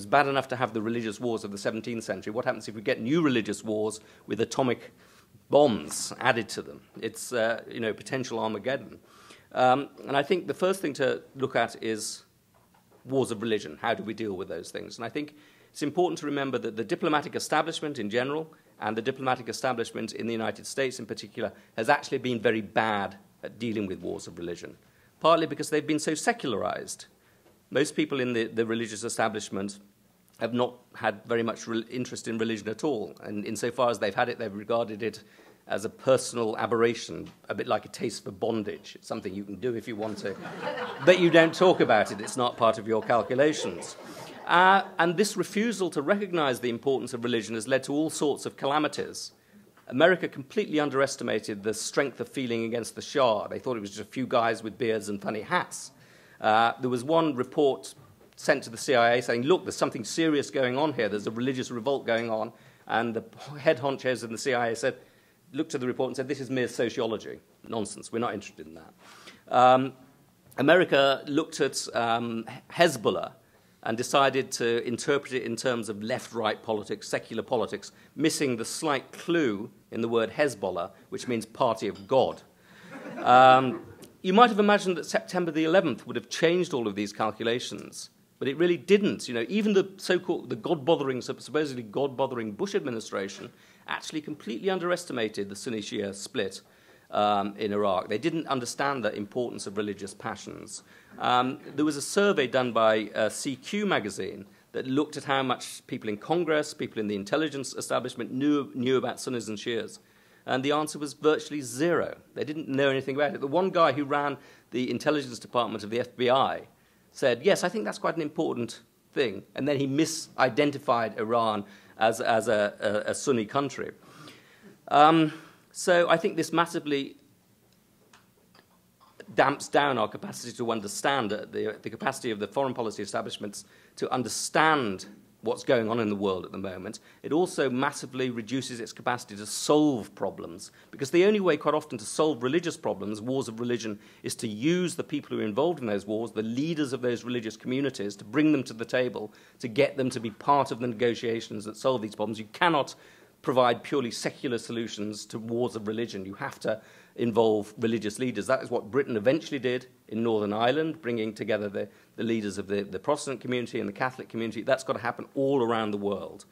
bad enough to have the religious wars of the 17th century. What happens if we get new religious wars with atomic bombs added to them? It's, potential Armageddon. And I think the first thing to look at is wars of religion. How do we deal with those things? And I think it's important to remember that the diplomatic establishment in general and the diplomatic establishment in the United States in particular has actually been very bad at dealing with wars of religion, partly because they've been so secularized. Most people in the religious establishment have not had very much interest in religion at all, and insofar as they've had it, they've regarded it as a personal aberration, a bit like a taste for bondage. It's something you can do if you want to, but you don't talk about it. It's not part of your calculations. And this refusal to recognize the importance of religion has led to all sorts of calamities. America completely underestimated the strength of feeling against the Shah. They thought it was just a few guys with beards and funny hats. There was one report sent to the CIA saying, look, there's something serious going on here. There's a religious revolt going on. And the head honchos in the CIA looked at the report and said, this is mere sociology. Nonsense. We're not interested in that. America looked at Hezbollah and decided to interpret it in terms of left-right politics, secular politics, missing the slight clue in the word Hezbollah, which means party of God. You might have imagined that September the 11th would have changed all of these calculations, but it really didn't. Even the so-called supposedly God-bothering Bush administration actually completely underestimated the Sunni-Shia split in Iraq. They didn't understand the importance of religious passions. There was a survey done by CQ magazine that looked at how much people in Congress, people in the intelligence establishment knew about Sunnis and Shias. And the answer was virtually zero. They didn't know anything about it. The one guy who ran the intelligence department of the FBI said, yes, I think that's quite an important thing. And then he misidentified Iran as a Sunni country. So I think this massively damps down our capacity to understand the capacity of the foreign policy establishments to understand what's going on in the world at the moment. It also massively reduces its capacity to solve problems, because the only way quite often to solve religious problems, wars of religion, is to use the people who are involved in those wars, the leaders of those religious communities, to bring them to the table, to get them to be part of the negotiations that solve these problems. You cannot provide purely secular solutions to wars of religion. You have to involve religious leaders. That is what Britain eventually did in Northern Ireland, bringing together the leaders of the Protestant community and the Catholic community. That's got to happen all around the world.